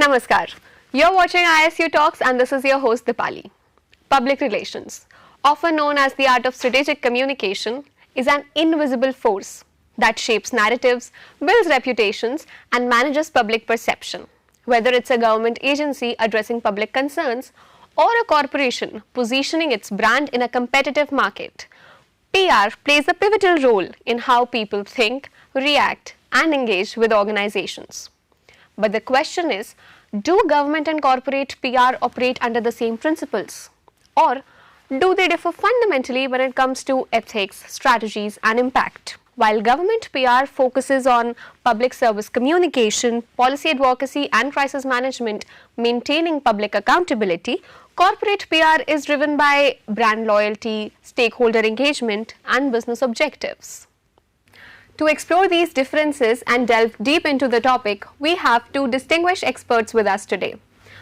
Namaskar. You're watching ISU Talks and this is your host Dipali. Public relations, often known as the art of strategic communication, is an invisible force that shapes narratives, builds reputations, and manages public perception. Whether it's a government agency addressing public concerns or a corporation positioning its brand in a competitive market, PR plays a pivotal role in how people think, react, and engage with organizations. But the question is, do government and corporate PR operate under the same principles? Or do they differ fundamentally when it comes to ethics, strategies, and impact? While government PR focuses on public service communication, policy advocacy, and crisis management, maintaining public accountability, corporate PR is driven by brand loyalty, stakeholder engagement, and business objectives. To explore these differences and delve deep into the topic, we have two distinguished experts with us today.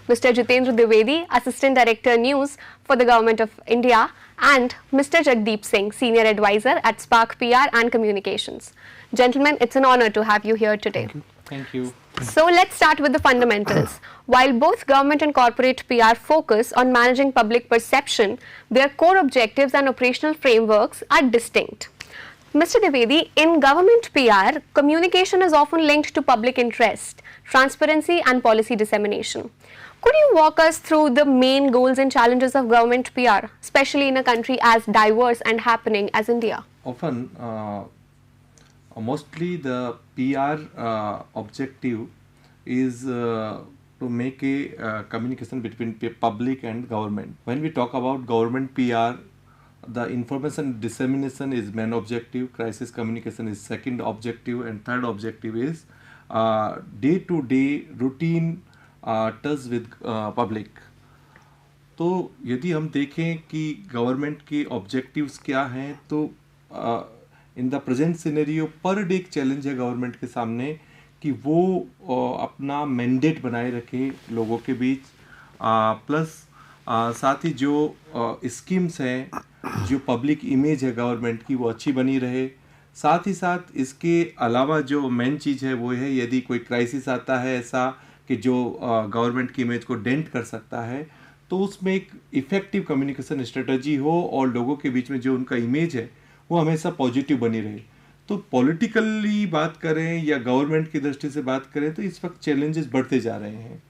Mr. Jitendra Dwivedi, Assistant Director News for the Government of India, and Mr. Jagdeep Singh, Senior Advisor at Spark PR and Communications. Gentlemen, it's an honor to have you here today. Thank you. So let's start with the fundamentals. While both government and corporate PR focus on managing public perception, their core objectives and operational frameworks are distinct. Mr. Dwivedi, in government PR, communication is often linked to public interest, transparency and policy dissemination. Could you walk us through the main goals and challenges of government PR, especially in a country as diverse and happening as India? Often, mostly the PR objective is to make a communication between public and government. When we talk about government PR, the information dissemination is main objective, crisis communication is second objective, and third objective is day-to-day routine touch with public. तो यदि हम देखें कि government के objectives क्या हैं, तो in the present scenario per day एक चैलेंज है गवर्नमेंट के सामने कि वो अपना मैंडेट बनाए रखे लोगों के बीच, प्लस साथ ही जो स्कीम्स हैं, जो पब्लिक इमेज है गवर्नमेंट की, वो अच्छी बनी रहे. साथ ही साथ इसके अलावा जो मेन चीज़ है वो है, यदि कोई क्राइसिस आता है ऐसा कि जो गवर्नमेंट की इमेज को डेंट कर सकता है, तो उसमें एक इफ़ेक्टिव कम्युनिकेशन स्ट्रेटजी हो और लोगों के बीच में जो उनका इमेज है वो हमेशा पॉजिटिव बनी रहे. तो पॉलिटिकली बात करें या गवर्नमेंट की दृष्टि से बात करें तो इस वक्त चैलेंजेस बढ़ते जा रहे हैं.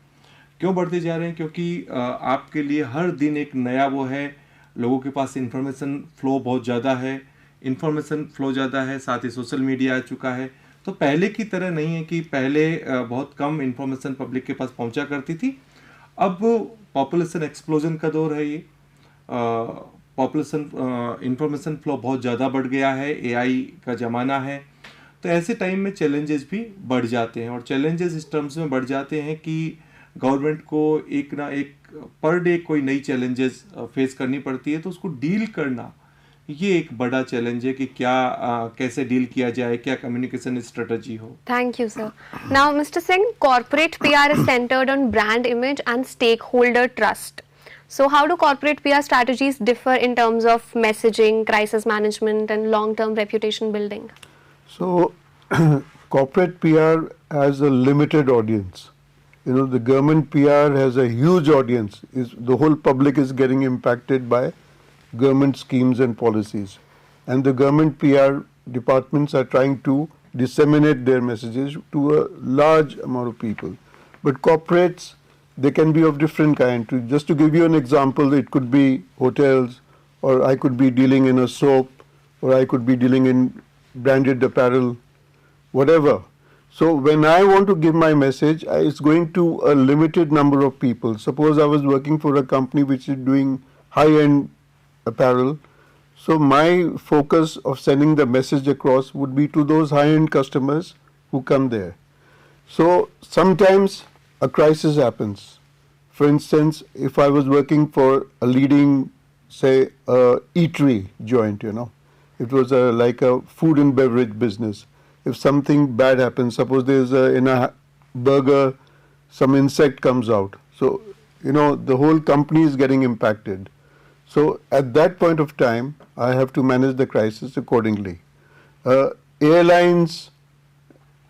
क्यों बढ़ते जा रहे हैं? क्योंकि आपके लिए हर दिन एक नया वो है, लोगों के पास इंफॉर्मेशन फ्लो बहुत ज़्यादा है, साथ ही सोशल मीडिया आ चुका है. तो पहले की तरह नहीं है कि पहले बहुत कम इंफॉर्मेशन पब्लिक के पास पहुंचा करती थी. अब पॉपुलेशन एक्सप्लोजन का दौर है, ये पॉपुलेशन इंफॉर्मेशन फ्लो बहुत ज़्यादा बढ़ गया है, एआई का ज़माना है. तो ऐसे टाइम में चैलेंजेस भी बढ़ जाते हैं, और चैलेंजेस इस टर्म्स में बढ़ जाते हैं कि गवर्नमेंट को एक ना एक पर डे कोई नई चैलेंजेस फेस करनी पड़ती है. तो उसको डील करना ये एक बड़ा चैलेंज है कि क्या कैसे डील किया जाए, क्या कम्युनिकेशन स्ट्रेटजी हो. Thank you, sir. Now, Mr. Singh, corporate PR is centered on brand image and stakeholder trust. So, how do corporate PR strategies differ in terms of messaging, crisis management, and long-term reputation building? So, corporate PR has a limited audience. You know, the government PR has a huge audience. The whole public is getting impacted by government schemes and policies, and the government PR departments are trying to disseminate their messages to a large amount of people. But corporates, they can be of different kind. Just to give you an example, it could be hotels, or I could be dealing in a soap, or I could be dealing in branded apparel, whatever. So when I want to give my message, it's going to a limited number of people. Suppose I was working for a company which is doing high-end apparel. So my focus of sending the message across would be to those high-end customers who come there. So sometimes a crisis happens. For instance, if I was working for a leading, say, eatery joint, it was like a food and beverage business. If something bad happens, suppose there's in a burger, some insect comes out. So, the whole company is getting impacted. So at that point of time, I have to manage the crisis accordingly. Airlines,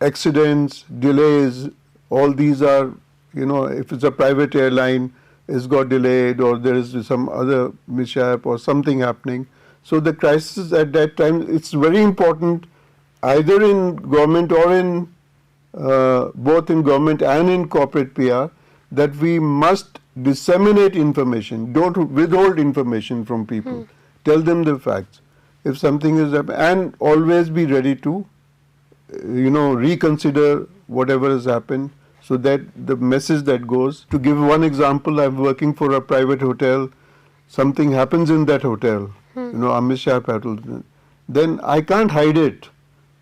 accidents, delays, all these are if it's a private airline, it's got delayed or there is some other mishap or something happening. So the crisis at that time, it's very important either in government or in both in government and in corporate PR that we must disseminate information. Don't withhold information from people. Tell them the facts. If something is happening, and always be ready to reconsider whatever has happened, so that the message that goes. To give one example, I'm working for a private hotel. Something happens in that hotel, a mishap happens. Then I can't hide it.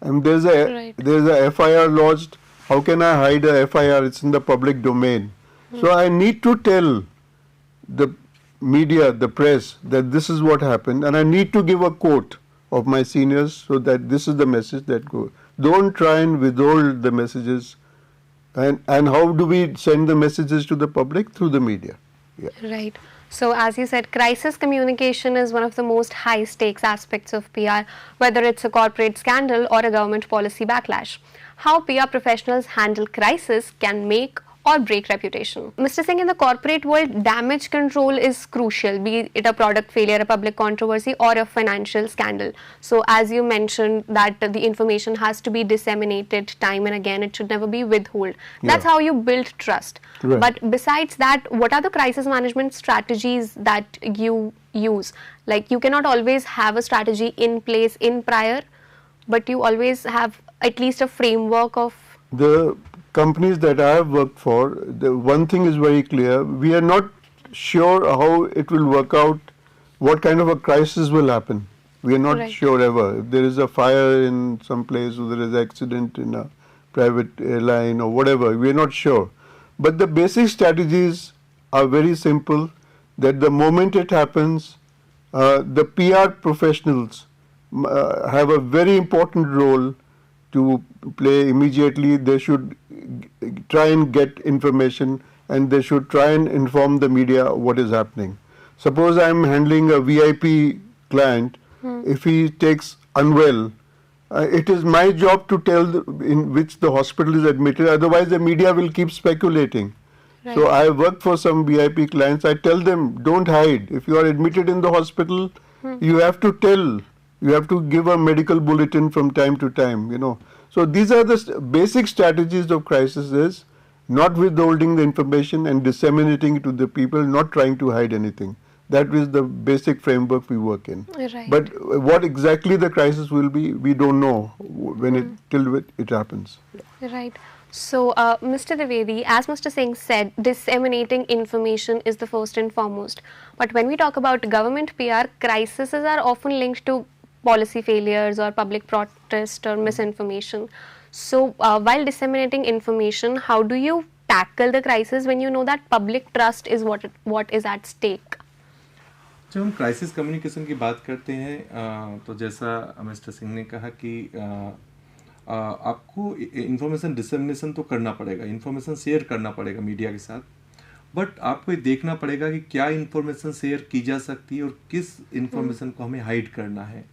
And there's a FIR lodged. How can I hide a FIR? It's in the public domain. So I need to tell the media, the press, that this is what happened, and I need to give a quote of my seniors so that this is the message that goes. Don't try and withhold the messages. And how do we send the messages to the public? Through the media. Yeah. Right. So as you said, crisis communication is one of the most high stakes aspects of PR, whether it's a corporate scandal or a government policy backlash. How PR professionals handle crisis can make or break reputation. Mr. Singh, in the corporate world, damage control is crucial, be it a product failure, a public controversy, or a financial scandal. So as you mentioned that the information has to be disseminated time and again, it should never be withheld. That's how you build trust. Right. But besides that, what are the crisis management strategies that you use? Like, you cannot always have a strategy in place in prior, but you always have at least a framework of... The companies that I have worked for, the one thing is very clear. We are not sure how it will work out, what kind of a crisis will happen. We are not sure ever. If there is a fire in some place or there is an accident in a private airline or whatever, we are not sure. But the basic strategies are very simple, that the moment it happens, the PR professionals have a very important role to play immediately. They should try and get information and they should try and inform the media what is happening. Suppose I am handling a VIP client, if he takes unwell, it is my job to tell in which the hospital is admitted, otherwise the media will keep speculating. Right. So I work for some VIP clients, I tell them, don't hide. If you are admitted in the hospital, you have to tell. You have to give a medical bulletin from time to time, So these are the basic strategies of crisis, is not withholding the information and disseminating it to the people, not trying to hide anything. That is the basic framework we work in. Right. But what exactly the crisis will be, we don't know till it happens. Right. So, Mr. Dwivedi, as Mr. Singh said, disseminating information is the first and foremost. But when we talk about government PR, crises are often linked to policy failures or public protest or misinformation. So, while disseminating information, how do you tackle the crisis when you know that public trust is what is at stake? जब हम crisis communication की बात करते हैं तो जैसा mister Singh ने कहा कि आपको इंफॉर्मेशन डिसेमिनेशन तो करना पड़ेगा, इंफॉर्मेशन शेयर करना पड़ेगा मीडिया के साथ, बट आपको ये देखना पड़ेगा कि क्या इंफॉर्मेशन शेयर की जा सकती है और किस इंफॉर्मेशन को हमें हाइड करना है,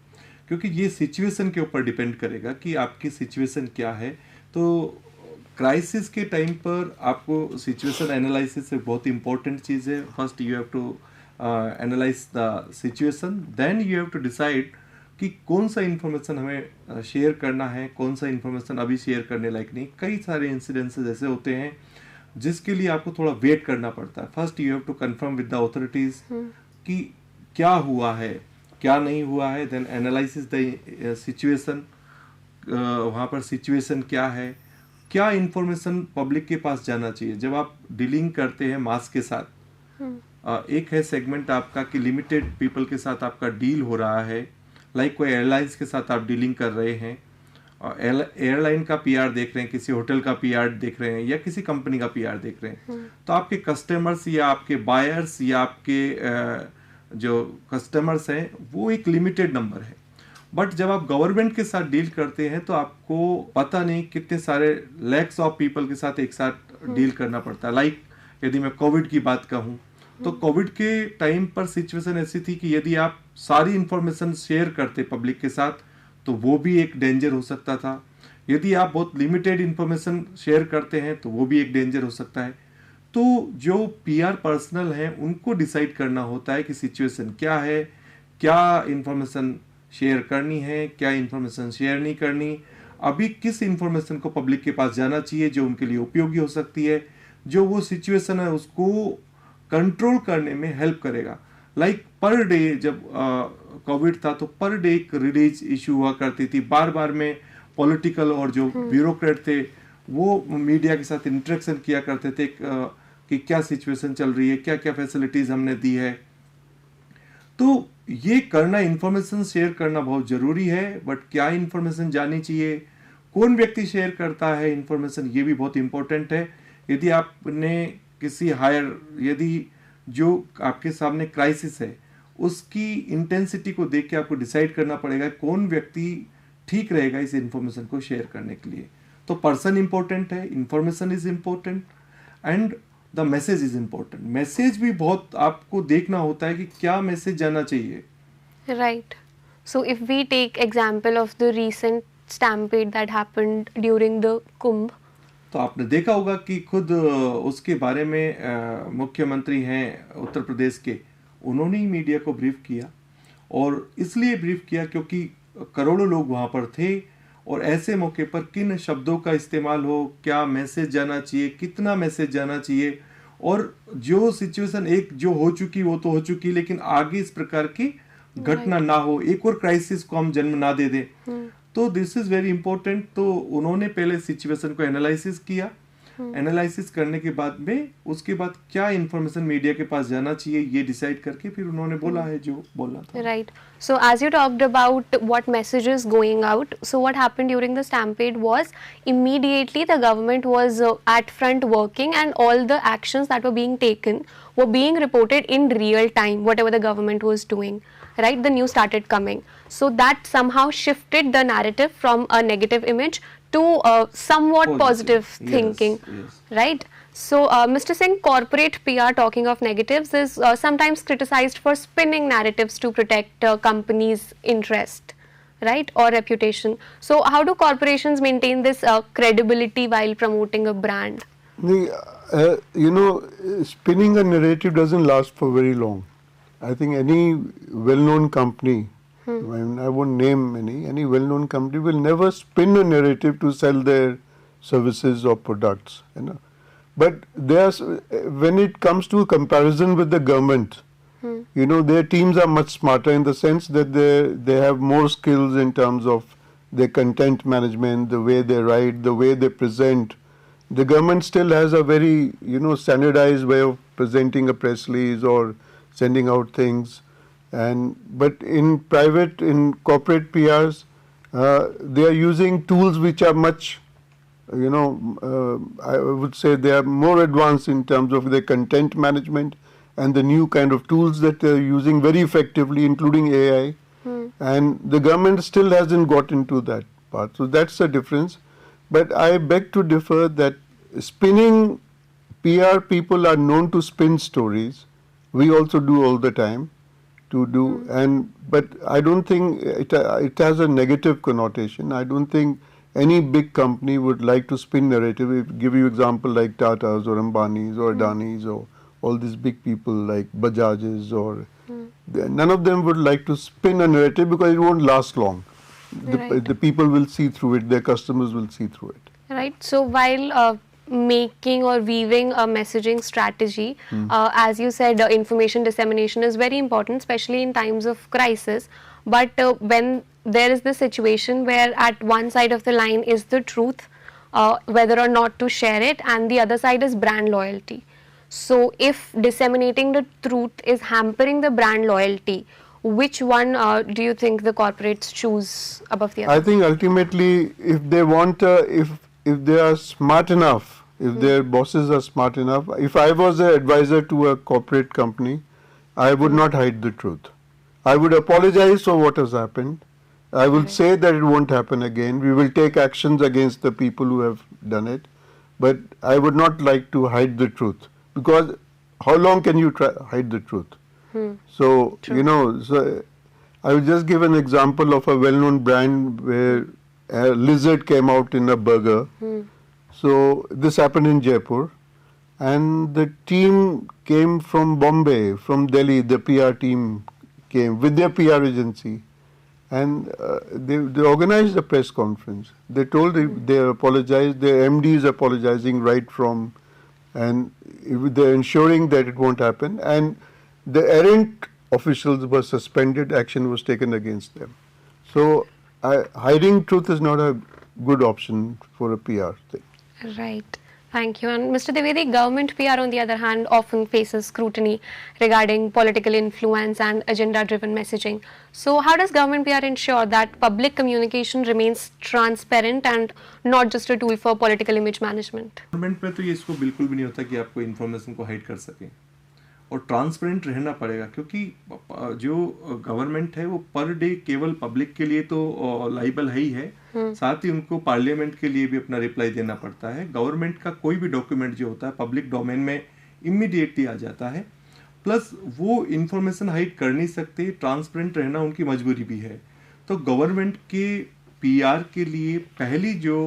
क्योंकि ये सिचुएशन के ऊपर डिपेंड करेगा कि आपकी सिचुएशन क्या है. तो क्राइसिस के टाइम पर आपको सिचुएशन एनालिसिस एक बहुत इंपॉर्टेंट चीज़ है. First you have to analyse the situation, then you have to decide कि कौन सा इन्फॉर्मेशन हमें शेयर करना है, कौन सा इन्फॉर्मेशन अभी शेयर करने लायक नहीं. कई सारे इंसिडेंसेस ऐसे होते हैं जिसके लिए आपको थोड़ा वेट करना पड़ता है. First you have to confirm with the authorities कि क्या हुआ है, क्या नहीं हुआ है, देन एनालाइसिस द सिचुएशन, वहाँ पर सिचुएशन क्या है, क्या इन्फॉर्मेशन पब्लिक के पास जाना चाहिए. जब आप डीलिंग करते हैं मास के साथ, एक है सेगमेंट आपका कि लिमिटेड पीपल के साथ आपका डील हो रहा है, लाइक कोई एयरलाइंस के साथ आप डीलिंग कर रहे हैं, एयरलाइन का पीआर देख रहे हैं, किसी होटल का पीआर देख रहे हैं या किसी कंपनी का पीआर देख रहे हैं, तो आपके कस्टमर्स या आपके बायर्स या आपके जो कस्टमर्स हैं वो एक लिमिटेड नंबर है. बट जब आप गवर्नमेंट के साथ डील करते हैं तो आपको पता नहीं कितने सारे लैक्स ऑफ पीपल के साथ एक साथ डील करना पड़ता है. लाइक यदि मैं कोविड की बात कहूँ तो कोविड के टाइम पर सिचुएशन ऐसी थी कि यदि आप सारी इंफॉर्मेशन शेयर करते पब्लिक के साथ तो वो भी एक डेंजर हो सकता था. यदि आप बहुत लिमिटेड इंफॉर्मेशन शेयर करते हैं तो वो भी एक डेंजर हो सकता है. तो जो पीआर पर्सनल हैं उनको डिसाइड करना होता है कि सिचुएशन क्या है, क्या इंफॉर्मेशन शेयर करनी है, क्या इंफॉर्मेशन शेयर नहीं करनी, अभी किस इंफॉर्मेशन को पब्लिक के पास जाना चाहिए जो उनके लिए उपयोगी हो सकती है, जो वो सिचुएशन है उसको कंट्रोल करने में हेल्प करेगा। लाइक पर डे जब कोविड था तो पर डे एक रिलीज इशू हुआ करती थी, बार बार में पॉलिटिकल और जो ब्यूरोक्रेट थे वो मीडिया के साथ इंटरेक्शन किया करते थे कि क्या सिचुएशन चल रही है, क्या क्या फैसिलिटीज हमने दी है। तो ये करना, इंफॉर्मेशन शेयर करना बहुत जरूरी है, बट क्या इंफॉर्मेशन जानी चाहिए, कौन व्यक्ति शेयर करता है इंफॉर्मेशन, ये भी बहुत इंपॉर्टेंट है। यदि आपने किसी यदि जो आपके सामने क्राइसिस है उसकी इंटेंसिटी को देख के आपको डिसाइड करना पड़ेगा कौन व्यक्ति ठीक रहेगा इस इंफॉर्मेशन को शेयर करने के लिए। तो पर्सन इंपॉर्टेंट है, information is important and the message is important. Message भी बहुत आपको देखना होता है कि क्या मैसेज जाना चाहिए। Right. So if we take example of the recent stampede that happened during the Kumbh, तो आपने देखा होगा कि खुद उसके बारे में मुख्यमंत्री हैं उत्तर प्रदेश के, उन्होंने ही मीडिया को ब्रीफ किया, और इसलिए ब्रीफ किया क्योंकि करोड़ों लोग वहाँ पर थे, और ऐसे मौके पर किन शब्दों का इस्तेमाल हो, क्या मैसेज जाना चाहिए, कितना मैसेज जाना चाहिए, और जो सिचुएशन एक जो हो चुकी वो तो हो चुकी, लेकिन आगे इस प्रकार की घटना ना हो, एक और क्राइसिस को हम जन्म ना दे दें। तो दिस इज वेरी इंपॉर्टेंट। तो उन्होंने पहले सिचुएशन को एनालिसिस किया, एनालिसिस करने के बाद में उसके बाद क्या इंफॉर्मेशन मीडिया के पास जाना चाहिए ये डिसाइड करके फिर उन्होंने बोला है जो बोलना था। right. So as you talked about what messages going out, so what happened during the stampede was immediately the government was at front working, and all the actions that were being taken were being reported in real time, whatever the government was doing. Right, the news started coming, so that somehow shifted the narrative from a negative image to somewhat positive Yes, thinking. yes. Right. So Mr. Singh, corporate PR, talking of negatives, is sometimes criticized for spinning narratives to protect companies' interest, right, or reputation. So how do corporations maintain this credibility while promoting a brand? Spinning a narrative doesn't last for very long. I think any well-known company, I won't name any well-known company will never spin a narrative to sell their services or products. But when it comes to comparison with the government, their teams are much smarter in the sense that they have more skills in terms of their content management, the way they write, the way they present. The government still has a very standardized way of presenting a press release or sending out things, but in corporate PRs, they are using tools which are much, I would say they are more advanced in terms of their content management and the new kind of tools that they are using very effectively, including AI. And the government still hasn't got into that part, so that's the difference. But I beg to differ that spinning PR people are known to spin stories. We also do all the time but I don't think it has a negative connotation. I don't think any big company would like to spin narrative. If give you example like Tata's or Ambani's or Adani's or all these big people like Bajaj's or none of them would like to spin a narrative because it won't last long. The people will see through it, their customers will see through it. Right. So while making or weaving a messaging strategy, as you said, information dissemination is very important, especially in times of crisis. But when there is the situation where at one side of the line is the truth, whether or not to share it, and the other side is brand loyalty. So if disseminating the truth is hampering the brand loyalty, which one do you think the corporates choose above the other? I think ultimately if they want, if they are smart enough, if their bosses are smart enough, if I was an advisor to a corporate company, I would not hide the truth. I would apologize for what has happened. I will say that it won't happen again. We will take actions against the people who have done it. But I would not like to hide the truth, because how long can you hide the truth? So, so I will just give an example of a well-known brand where a lizard came out in a burger. So this happened in Jaipur. and the team came from Bombay, from Delhi. The PR team came with their PR agency, and they organized a press conference. They told they apologized. Their MD is apologizing right from, and they're ensuring that it won't happen. And the errant officials were suspended. Action was taken against them. So hiding truth is not a good option for a PR thing. Right. Thank you. And Mr. Dwivedi, government PR on the other hand often faces scrutiny regarding political influence and agenda-driven messaging. So how does government PR ensure that public communication remains transparent and not just a tool for political image management? Government में तो ये इसको बिल्कुल भी नहीं होता कि आपको इन्फॉर्मेशन को हाइड कर सके, और ट्रांसपेरेंट रहना पड़ेगा, क्योंकि जो गवर्नमेंट है वो पर डे केवल पब्लिक के लिए तो लाइबल है ही है, साथ ही उनको पार्लियामेंट के लिए भी अपना रिप्लाई देना पड़ता है. गवर्नमेंट का कोई भी डॉक्यूमेंट जो होता है पब्लिक डोमेन में इमीडिएटली आ जाता है, प्लस वो इंफॉर्मेशन हाइड कर नहीं सकते, ट्रांसपेरेंट रहना उनकी मजबूरी भी है. तो गवर्नमेंट के पीआर के लिए पहली जो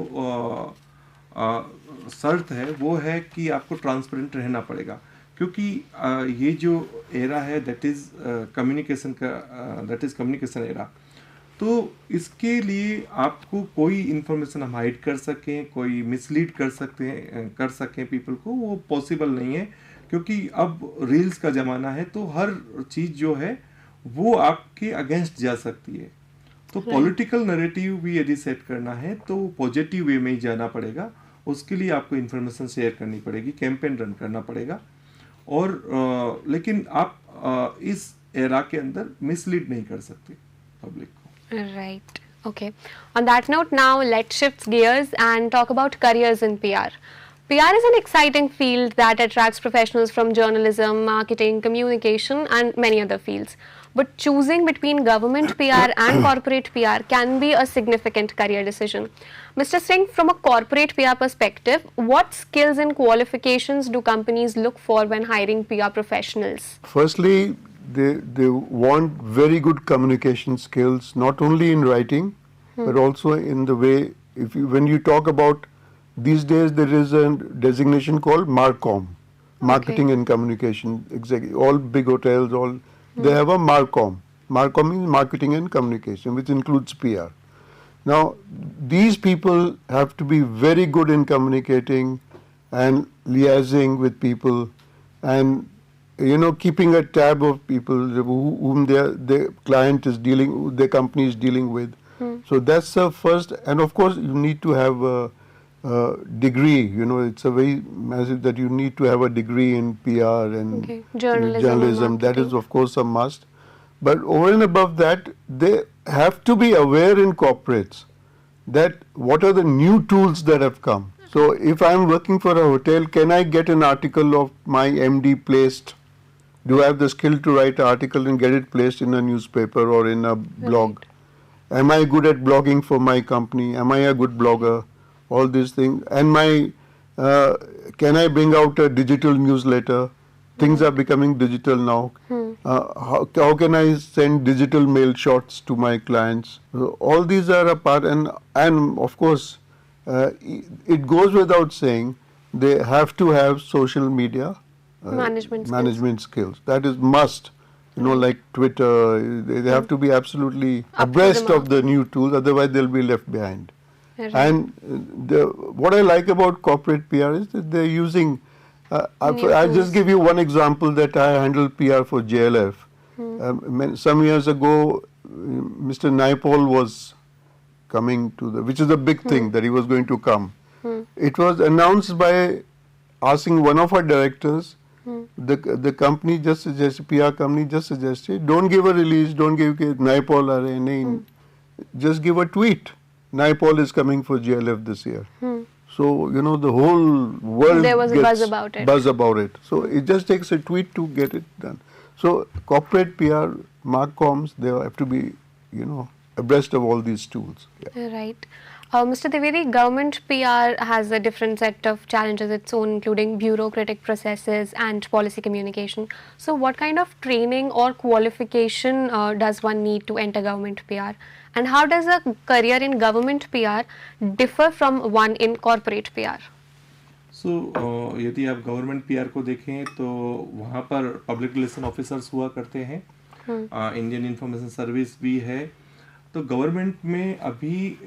शर्त है वो है कि आपको ट्रांसपेरेंट रहना पड़ेगा, क्योंकि ये जो एरा है दैट इज कम्युनिकेशन एरा. तो इसके लिए आपको कोई इन्फॉर्मेशन हम हाइड कर सकें, कोई मिसलीड कर सकें पीपल को, वो पॉसिबल नहीं है, क्योंकि अब रील्स का ज़माना है. तो हर चीज़ जो है वो आपके अगेंस्ट जा सकती है. तो पॉलिटिकल नैरेटिव भी यदि सेट करना है तो पॉजिटिव वे में ही जाना पड़ेगा. उसके लिए आपको इन्फॉर्मेशन शेयर करनी पड़ेगी, कैंपेन रन करना पड़ेगा, और लेकिन आप इस एरा के अंदर मिसलीड नहीं कर सकते पब्लिक को. Right. Okay. On that note, now let's shift gears and talk about careers in PR. PR is an exciting field that attracts professionals from journalism, marketing, communication, and many other fields. But choosing between government PR and corporate PR can be a significant career decision. Mr. Singh, from a corporate PR perspective, what skills and qualifications do companies look for when hiring PR professionals? Firstly, they want very good communication skills, not only in writing, but also in the way, when you talk about, these days there is a designation called MARCOM, Marketing and Communication Executive. All big hotels, they have a MARCOM. MARCOM means Marketing and Communication, which includes PR. Now, these people have to be very good in communicating and liaising with people, and keeping a tab of people whom their client is dealing, their company is dealing with. So that's the first, and of course you need to have a degree. It's a very massive that you need to have a degree in PR and journalism. That is of course a must. But over and above that, they have to be aware in corporates that what are the new tools that have come. So if I am working for a hotel, can I get an article of my MD placed? Do I have the skill to write an article and get it placed in a newspaper or in a blog? Right. Am I good at blogging for my company? Am I a good blogger? All these things. And can I bring out a digital newsletter? Things are becoming digital now. How can I send digital mail shots to my clients? So all these are a part, and of course, it goes without saying, they have to have social media management skills. That is must. Like Twitter, they have to be absolutely abreast of the new tools, otherwise they'll be left behind. Right. And what I like about corporate PR is that they're using, I'll just give you one example that I handled PR for JLF. Some years ago, Mr. Naipaul was coming to which is a big thing that he was going to come. It was announced by asking one of our directors. The company just suggested, PR company just suggested, don't give a release, don't give Naipaul a name, just give a tweet. Naipaul is coming for JLF this year. So, the whole world there was a buzz about it. So, it just takes a tweet to get it done. So, corporate PR, MarComs, they have to be, abreast of all these tools. Yeah. Right. Mr. Dwivedi, government PR has a different set of challenges its own, including bureaucratic processes and policy communication. So what kind of training or qualification does one need to enter government PR? And how does a career in government PR differ from one in corporate PR? यदि आप government PR को देखें तो वहाँ पर public relation officers हुआ करते हैं, इंडियन इंफॉर्मेशन सर्विस भी है। तो गवर्नमेंट में अभी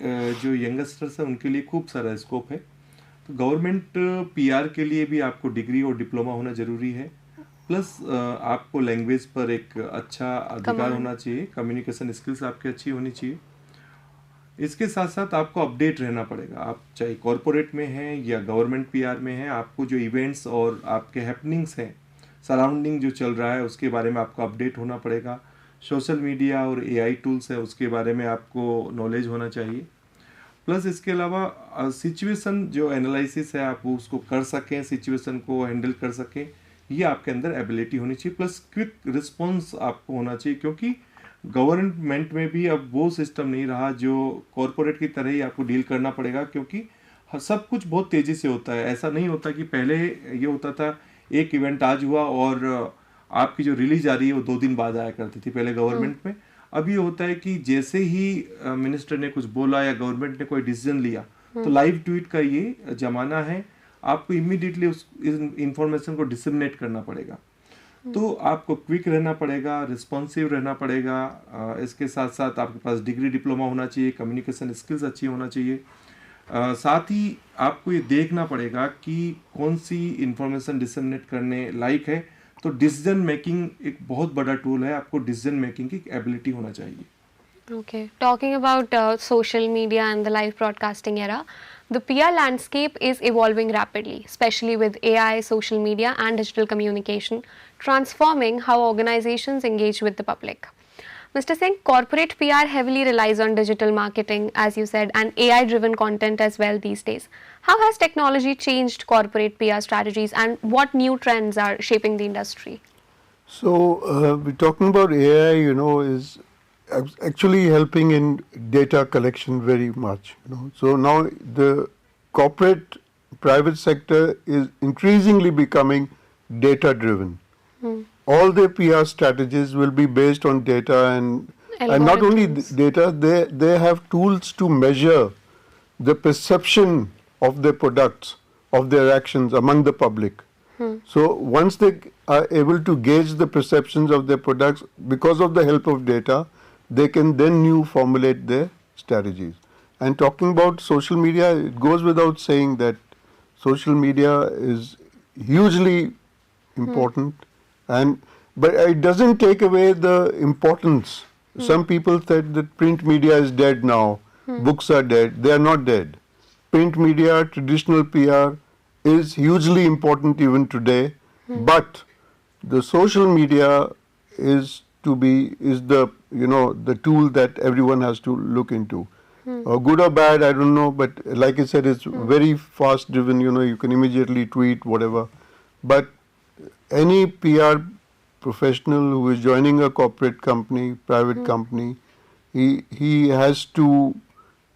जो यंगस्टर्स हैं उनके लिए खूब सारा स्कोप है। तो गवर्नमेंट पीआर के लिए भी आपको डिग्री और डिप्लोमा होना ज़रूरी है, प्लस आपको लैंग्वेज पर एक अच्छा अधिकार होना चाहिए, कम्युनिकेशन स्किल्स आपकी अच्छी होनी चाहिए। इसके साथ साथ आपको अपडेट रहना पड़ेगा, आप चाहे कॉरपोरेट में हैं या गवर्नमेंट पीआर में हैं, आपको जो इवेंट्स और आपके हैपनिंग्स हैं, सराउंडिंग जो चल रहा है उसके बारे में आपको अपडेट होना पड़ेगा। सोशल मीडिया और एआई टूल्स है उसके बारे में आपको नॉलेज होना चाहिए। प्लस इसके अलावा सिचुएशन जो एनालिसिस है आप उसको कर सकें, सिचुएशन को हैंडल कर सकें, ये आपके अंदर एबिलिटी होनी चाहिए। प्लस क्विक रिस्पॉन्स आपको होना चाहिए, क्योंकि गवर्नमेंट में भी अब वो सिस्टम नहीं रहा जो कॉरपोरेट की तरह ही आपको डील करना पड़ेगा, क्योंकि सब कुछ बहुत तेज़ी से होता है। ऐसा नहीं होता कि पहले ये होता था एक इवेंट आज हुआ और आपकी जो रिलीज आ रही है वो 2 दिन बाद आया करती थी पहले गवर्नमेंट में। अब ये होता है कि जैसे ही मिनिस्टर ने कुछ बोला या गवर्नमेंट ने कोई डिसीजन लिया तो लाइव ट्वीट का ये जमाना है, आपको इमीडिएटली उस इंफॉर्मेशन को डिसेमिनेट करना पड़ेगा। तो आपको क्विक रहना पड़ेगा, रिस्पॉन्सिव रहना पड़ेगा। इसके साथ साथ आपके पास डिग्री डिप्लोमा होना चाहिए, कम्युनिकेशन स्किल्स अच्छी होना चाहिए। साथ ही आपको ये देखना पड़ेगा कि कौन सी इंफॉर्मेशन डिसेमिनेट करने लायक है। तो डिसीजन मेकिंग एक बहुत बड़ा टूल है, आपको डिसीजन मेकिंग की एबिलिटी होना चाहिए। Okay, talking about social media and the live broadcasting era, the PR landscape is evolving rapidly, especially with AI, social media, and digital communication, transforming how organizations engage with the public. Mr. Singh, corporate PR heavily relies on digital marketing, as you said, and AI-driven content as well these days. How has technology changed corporate PR strategies, and what new trends are shaping the industry? So, we're talking about AI, is actually helping in data collection very much. So now the corporate private sector is increasingly becoming data driven. All their PR strategies will be based on data, and not only data, they have tools to measure the perception of their products, of their actions among the public. So once they are able to gauge the perceptions of their products because of the help of data, they can then formulate their strategies. And talking about social media, it goes without saying that social media is hugely important, but it doesn't take away the importance. Some people said that print media is dead now, books are dead. They are not dead. Print media, traditional PR is hugely important even today, but the social media is the tool that everyone has to look into. Good or bad, I don't know, but like I said, it's very fast driven. You can immediately tweet whatever. But any PR professional who is joining a corporate company, private company, he has to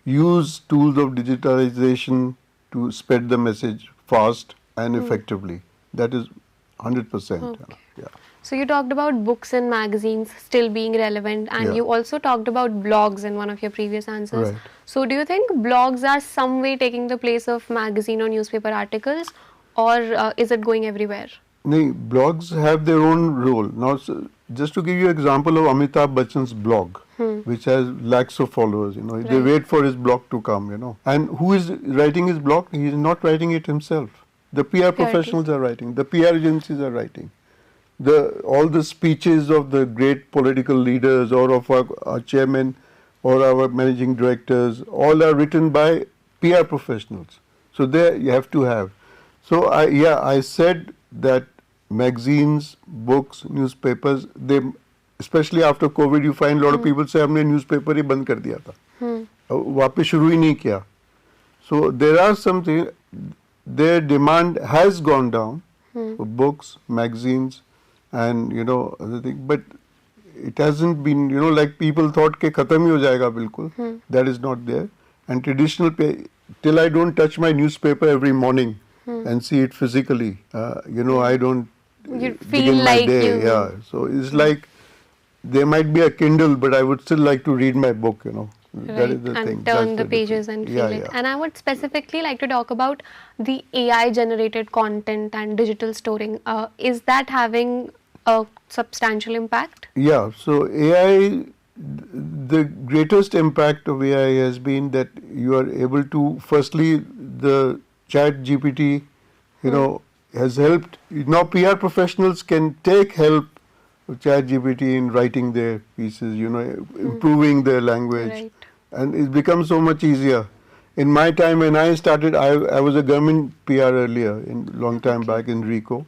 use tools of digitalization to spread the message fast and effectively. That is 100%. Okay. Yeah. So you talked about books and magazines still being relevant, and you also talked about blogs in one of your previous answers. Right. So do you think blogs are some way taking the place of magazine or newspaper articles, or is it going everywhere? No, blogs have their own role. Now, just to give you an example of Amitabh Bachchan's blog, which has lakhs of followers, they wait for his blog to come, And who is writing his blog? He is not writing it himself. The PR professionals are writing. The PR agencies are writing. All the speeches of the great political leaders or of our chairman or our managing directors, all are written by PR professionals. So there you have to have. So I said that magazines, books, newspapers, they, especially after COVID, you find a lot of people say हमने newspaper ही बंद कर दिया था, वापस शुरू ही नहीं किया. So there are something, their demand has gone down for books, magazines, and other thing, but it hasn't been, like people thought के खत्म ही हो जाएगा बिल्कुल. That is not there. And traditional till I don't touch my newspaper every morning and see it physically, I don't begin my day. Yeah, so it's like there might be a Kindle, but I would still like to read my book, That is the and thing. turn That's the pages difference. and feel Yeah, it. yeah. And I would specifically like to talk about the AI generated content and digital storing. Is that having a substantial impact? Yeah, so AI, the greatest impact of AI has been that you are able to, firstly, the chat GPT, has helped. Now PR professionals can take help of chat GPT in writing their pieces, improving their language, Right. and it becomes so much easier. In my time when I started, I was a government PR earlier, in long time back in RICO.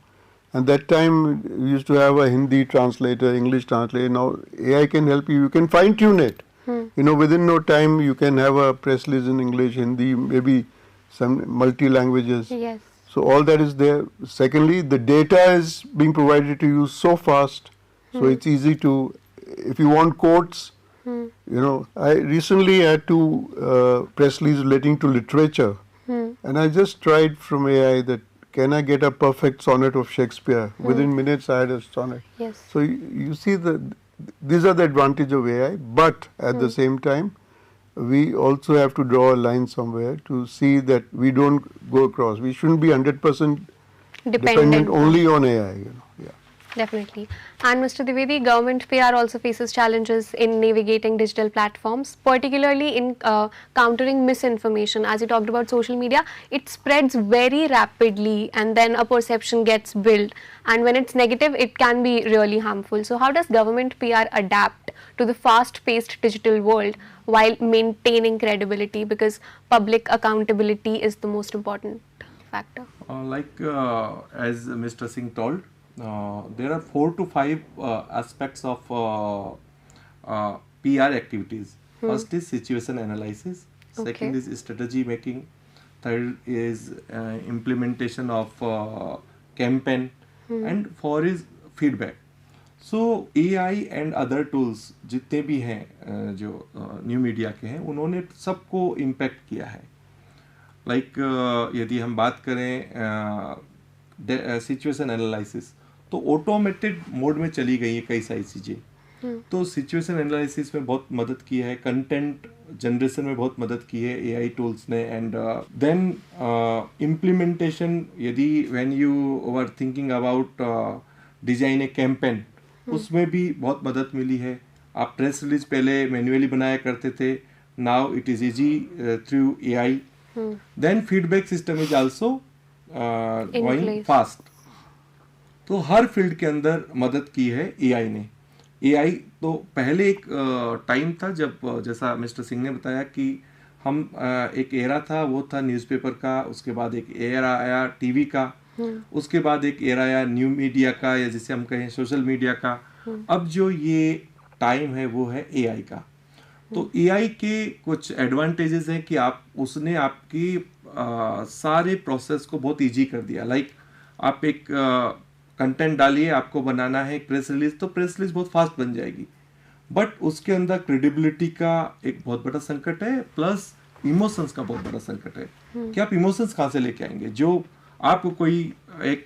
And that time we used to have a Hindi translator, English translator. Now AI can help you. You can fine tune it. Within no time you can have a press release in English, Hindi, maybe some multi languages. Yes. So all that is there. Secondly, the data is being provided to you so fast, so it's easy to. If you want quotes, I recently had to press release relating to literature, and I just tried from AI that can I get a perfect sonnet of Shakespeare? Within minutes, I had a sonnet. Yes. So you see these are the advantage of AI, but at the same time, we also have to draw a line somewhere to see that we don't go across. We shouldn't be 100% dependent only on AI. Yeah. Definitely. And Mr. Dwivedi, government PR also faces challenges in navigating digital platforms, particularly in countering misinformation. As you talked about social media, it spreads very rapidly and then a perception gets built. And when it's negative, it can be really harmful. So how does government PR adapt to the fast-paced digital world while maintaining credibility? Because public accountability is the most important factor. As Mr. Singh told, there are 4 to 5 aspects of PR activities. First is situation analysis, second is strategy making, third is implementation of campaign, and 4 is feedback. So AI and other tools जितने भी हैं जो new media के हैं, उन्होंने सबको impact किया है. यदि हम बात करें सिचुएशन एनालिसिस, तो ऑटोमेटेड मोड में चली गई है कई सारी चीज़ें. तो सिचुएशन एनालिसिस में बहुत मदद की है, कंटेंट जनरेशन में बहुत मदद की है एआई टूल्स ने, एंड देन इम्प्लीमेंटेशन. यदि when you were thinking about design A campaign, उसमें भी बहुत मदद मिली है. आप प्रेस रिलीज पहले मैन्युअली बनाया करते थे, now it is easy through AI. Then feedback system is also going fast. तो हर फील्ड के अंदर मदद की है एआई ने. एआई तो पहले एक टाइम था जब, जैसा मिस्टर सिंह ने बताया कि हम एक एरा था, वो था न्यूज़पेपर का. उसके बाद एक एरा आया टीवी का, उसके बाद एक एरा आया न्यू मीडिया का, या जिसे हम कहें सोशल मीडिया का. अब जो ये टाइम है वो है एआई का. तो एआई के कुछ एडवांटेजेस हैं कि उसने आपकी सारे प्रोसेस को बहुत इजी कर दिया. आप एक कंटेंट डालिए, आपको बनाना है एक प्रेस रिलीज, तो प्रेस रिलीज बहुत फास्ट बन जाएगी. बट उसके अंदर क्रेडिबिलिटी का एक बहुत बड़ा संकट है, प्लस इमोशंस का बहुत बड़ा संकट है कि आप इमोशंस कहाँ से लेके आएंगे. जो आपको कोई एक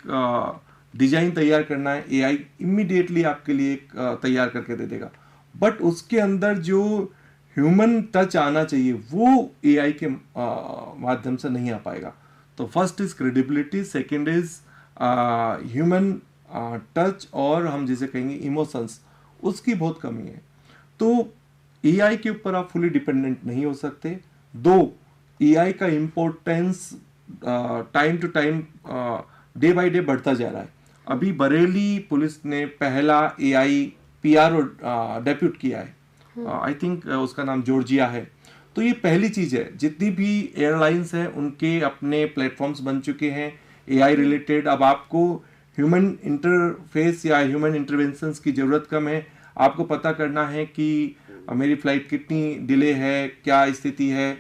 डिजाइन तैयार करना है, एआई इमीडिएटली आपके लिए एक तैयार करके दे देगा. बट उसके अंदर जो ह्यूमन टच आना चाहिए वो एआई के माध्यम से नहीं आ पाएगा. तो first is credibility, second is human touch, और हम जिसे कहेंगे इमोशंस, उसकी बहुत कमी है. तो एआई के ऊपर आप फुली डिपेंडेंट नहीं हो सकते. दो, एआई का importance time to time day by day बढ़ता जा रहा है. अभी बरेली पुलिस ने पहला एआई पीआरओ डेप्यूट किया है. आई थिंक उसका नाम जॉर्जिया है. तो ये पहली चीज है. जितनी भी एयरलाइंस हैं उनके अपने प्लेटफॉर्म्स बन चुके हैं एआई रिलेटेड. अब आपको ह्यूमन इंटरफेस या ह्यूमन इंटरवेंशंस की जरूरत कम है. आपको पता करना है कि मेरी फ्लाइट कितनी डिले है, क्या स्थिति है,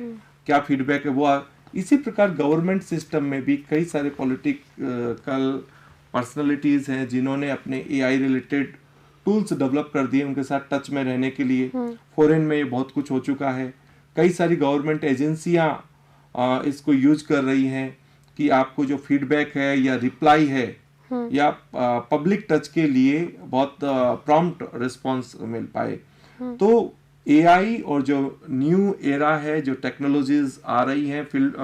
क्या फीडबैक है. वो इसी प्रकार गवर्नमेंट सिस्टम में भी कई सारे पॉलिटिकल पर्सनालिटीज हैं जिन्होंने अपने एआई रिलेटेड टूल्स डेवलप कर दिए उनके साथ टच में रहने के लिए. फॉरेन में ये बहुत कुछ हो चुका है. कई सारी गवर्नमेंट एजेंसियां इसको यूज कर रही हैं कि आपको जो फीडबैक है या रिप्लाई है या पब्लिक टच के लिए बहुत प्रॉम्प्ट रिस्पॉन्स मिल पाए. तो एआई और जो न्यू एरा है, जो टेक्नोलॉजीज आ रही हैं फील्ड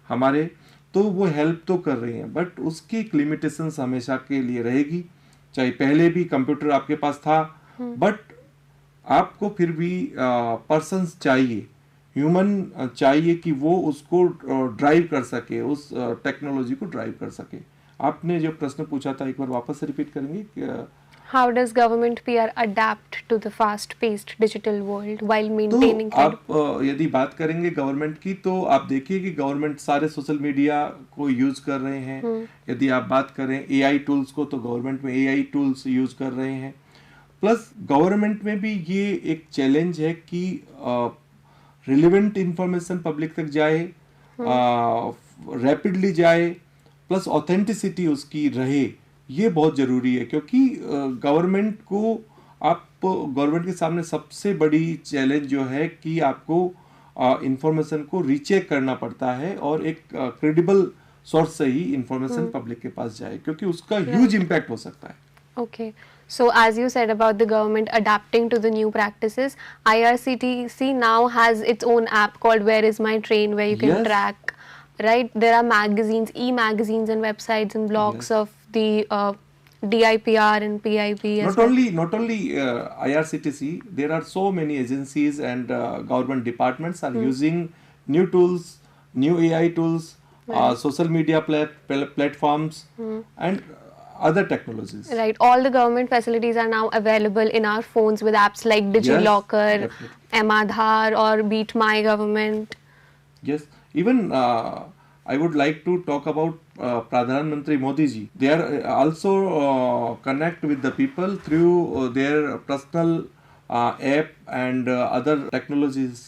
हमारे, तो वो हेल्प तो कर रही हैं, बट उसकी एक लिमिटेशंस हमेशा के लिए रहेगी। चाहे पहले भी कंप्यूटर आपके पास था, बट आपको फिर भी पर्सन्स चाहिए, ह्यूमन चाहिए कि वो उसको ड्राइव कर सके, उस टेक्नोलॉजी को ड्राइव कर सके। आपने जो प्रश्न पूछा था एक बार वापस से रिपीट करेंगे कि How does government PR adapt to the fast-paced digital world while तो maintaining आप यदि बात करेंगे गवर्नमेंट की, तो आप देखिए कि गवर्नमेंट सारे सोशल मीडिया को यूज कर रहे हैं। यदि आप बात करें एआई टूल्स को, तो गवर्नमेंट में एआई टूल्स यूज कर रहे हैं। प्लस गवर्नमेंट में भी ये एक चैलेंज है कि रिलेवेंट इंफॉर्मेशन पब्लिक तक जाए, रैपिडली जाए, प्लस ऑथेंटिसिटी उसकी रहे, ये बहुत ज़रूरी है। क्योंकि गवर्नमेंट के सामने सबसे बड़ी चैलेंज जो है कि आपको इंफॉर्मेशन को रीचेक करना पड़ता है और एक क्रेडिबल सोर्स से ही इंफॉर्मेशन पब्लिक के पास जाए, क्योंकि उसका ह्यूज इम्पैक्ट हो सकता है। Okay. So as you said about the government adapting to the new practices, IRCTC now has its own app called Where Is My Train, where you can Yes. track, right? There are magazines, e-magazines and websites and blogs Yes. of the DIPR and PIP as well. Not only IRCTC, there are so many agencies and government departments are using new tools, new AI tools, social media platforms, and other technologies. Right, all the government facilities are now available in our phones with apps like DigiLocker, definitely. M-Aadhaar or Beat My Government. Yes, even I would like to talk about Pradhan Mantri Modi ji. They are also connect with the people through their personal app and other technologies.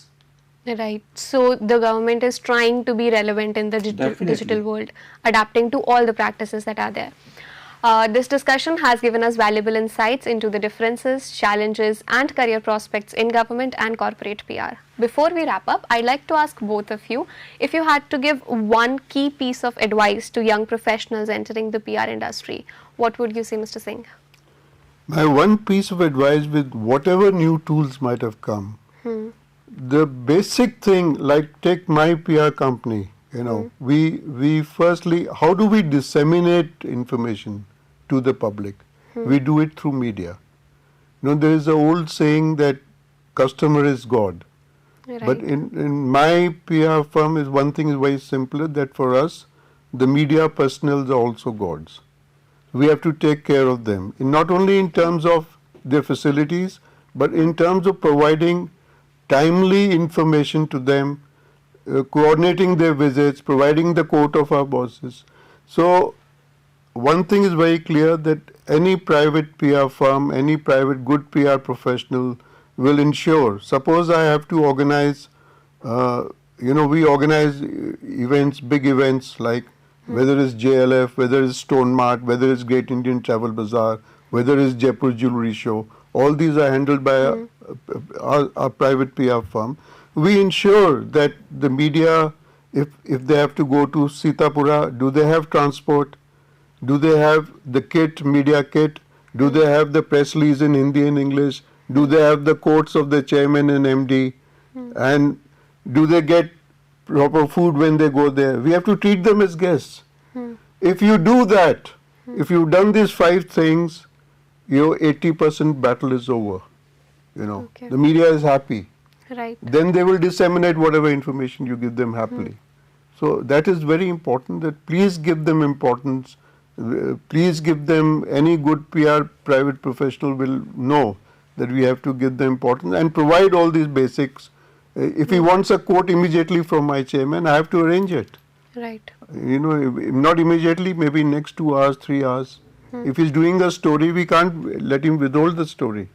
Right, so the government is trying to be relevant in the Definitely. digital world, adapting to all the practices that are there. This discussion has given us valuable insights into the differences, challenges and career prospects in government and corporate PR. Before we wrap up, I'd like to ask both of you, if you had to give one key piece of advice to young professionals entering the PR industry, what would you say, Mr. Singh? My one piece of advice with whatever new tools might have come, the basic thing, like take my PR company, we firstly, how do we disseminate information to the public? We do it through media. There is an old saying that customer is God. Right. But in my PR firm, is one thing is very simple, that for us, the media personnel are also gods. We have to take care of them, not only in terms of their facilities, but in terms of providing timely information to them, coordinating their visits, providing the quote of our bosses. So one thing is very clear, that any private PR firm, any private good PR professional will ensure, suppose I have to organize, we organize events, big events like whether it's JLF, whether it's Stone Mart, whether it's Great Indian Travel Bazaar, whether it's Jaipur Jewelry Show, all these are handled by our private PR firm. We ensure that the media, if they have to go to Sitapura, do they have transport? Do they have the kit, media kit? Do they have the press release in Hindi and English? Do they have the quotes of the chairman and MD? And do they get proper food when they go there? We have to treat them as guests. If you do that, if you've done these 5 things, your 80% battle is over. Okay. The media is happy. Right. Then they will disseminate whatever information you give them happily. So that is very important, that please give them importance. Please give them, any good PR private professional will know that we have to give them importance and provide all these basics. If he wants a quote immediately from my chairman, I have to arrange it. Right. If not immediately, maybe next 2 hours, 3 hours. If he's doing a story, we can't let him withhold the story.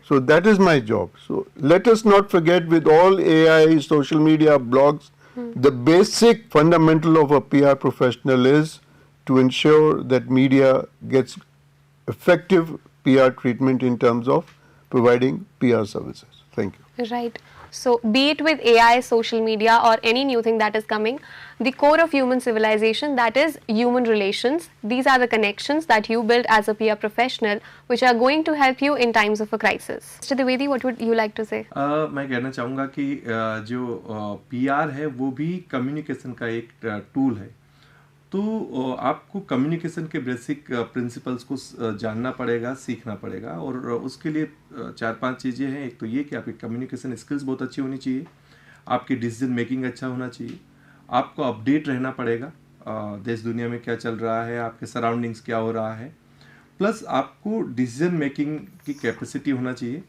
So that is my job. So let us not forget, with all AI, social media, blogs, the basic fundamental of a PR professional is to ensure that media gets effective PR treatment in terms of providing PR services. Thank you. Right. So, be it with AI, social media, or any new thing that is coming, the core of human civilization, that is human relations, these are the connections that you build as a PR professional, which are going to help you in times of a crisis. Mr. Dwivedi, what would you like to say? मैं कहना चाहूँगा कि जो PR है वो भी communication का एक टूल है। तो आपको कम्युनिकेशन के बेसिक प्रिंसिपल्स को जानना पड़ेगा, सीखना पड़ेगा, और उसके लिए 4-5 चीज़ें हैं। एक तो ये कि आपकी कम्युनिकेशन स्किल्स बहुत अच्छी होनी चाहिए, आपकी डिसीजन मेकिंग अच्छा होना चाहिए, आपको अपडेट रहना पड़ेगा, देश दुनिया में क्या चल रहा है, आपके सराउंडिंग्स क्या हो रहा है, प्लस आपको डिसीजन मेकिंग की कैपेसिटी होना चाहिए,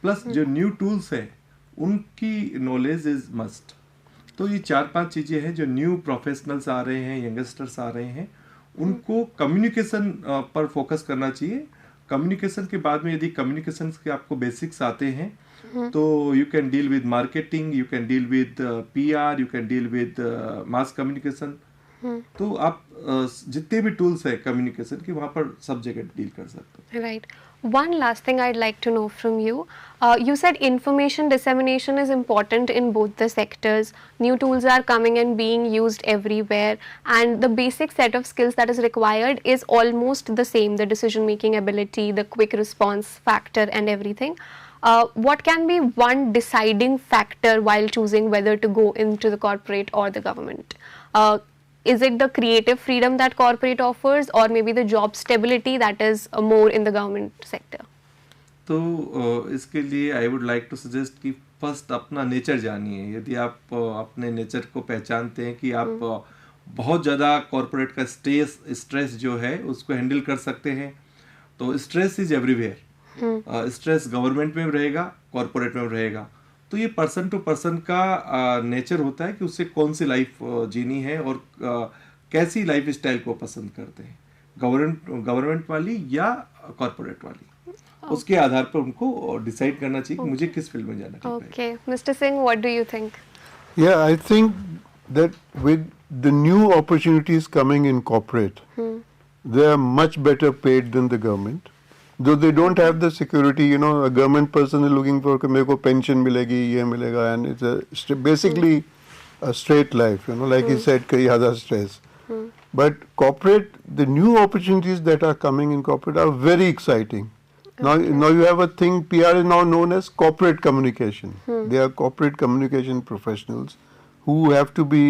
प्लस जो न्यू टूल्स हैं उनकी नॉलेज इज मस्ट। तो ये 4-5 चीज़ें हैं जो न्यू प्रोफेशनल्स आ रहे हैं, यंगस्टर्स आ रहे हैं, उनको कम्युनिकेशन पर फोकस करना चाहिए। कम्युनिकेशन के बाद में यदि कम्युनिकेशन के आपको बेसिक्स आते हैं तो you can deal with marketing, you can deal with PR, you can deal with mass communication. तो आप जितने भी टूल्स है कम्युनिकेशन के, वहाँ पर सब जगह डील कर सकते हो। Right. One last thing I'd like to know from you. You said information dissemination is important in both the sectors. New tools are coming and being used everywhere, and the basic set of skills that is required is almost the same: the decision making ability, the quick response factor, and everything. What can be one deciding factor while choosing whether to go into the corporate or the government? Is it the creative freedom that corporate offers, or maybe the job stability that is more in the government sector? तो इसके लिए I would like to suggest कि first अपना nature जानिए। यदि आप अपने nature को पहचानते हैं कि आप बहुत ज़्यादा कॉर्पोरेट का स्ट्रेस जो है उसको हैंडल कर सकते हैं, तो stress is everywhere. Stress government में रहेगा, कॉर्पोरेट में रहेगा। तो ये पर्सन टू पर्सन का नेचर होता है कि उसे कौन सी लाइफ जीनी है और कैसी लाइफ स्टाइल को पसंद करते हैं, गवर्नमेंट वाली या कॉर्पोरेट वाली। उसके आधार पर उनको डिसाइड करना चाहिए कि मुझे किस फील्ड में जाना चाहिए। Okay, Mr. Singh, what do you think? Yeah, I think that with the new opportunities coming in corporate, they are much better paid than the government. Though they don't have the security, you know, a government person is looking for कि मेरे को pension मिलेगी, ये मिलेगा, and it's basically a straight life, you know, like he said, कई ज़्यादा stress. But corporate, the new opportunities that are coming in corporate are very exciting. Now you have a thing, PR is now known as corporate communication. They are corporate communication professionals who have to be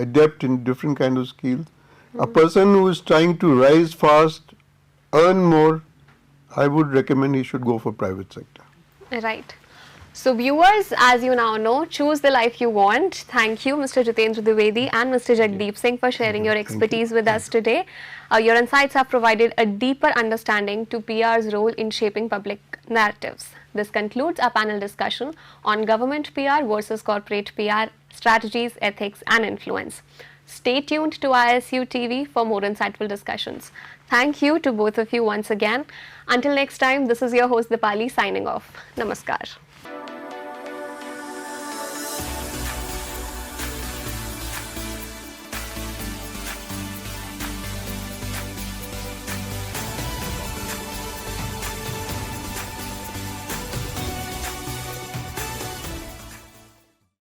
adept in different kind of skills. A person who is trying to rise fast, earn more, I would recommend he should go for private sector. Right. So viewers, as you now know, choose the life you want. Thank you, Mr. Jitendra Dwivedi and Mr. Jagdeep Singh, for sharing your expertise with us today. Your insights have provided a deeper understanding to PR's role in shaping public narratives. This concludes our panel discussion on government PR versus corporate PR, strategies, ethics and influence. Stay tuned to ISU TV for more insightful discussions. Thank you to both of you once again. Until next time, this is your host Dipali signing off. Namaskar.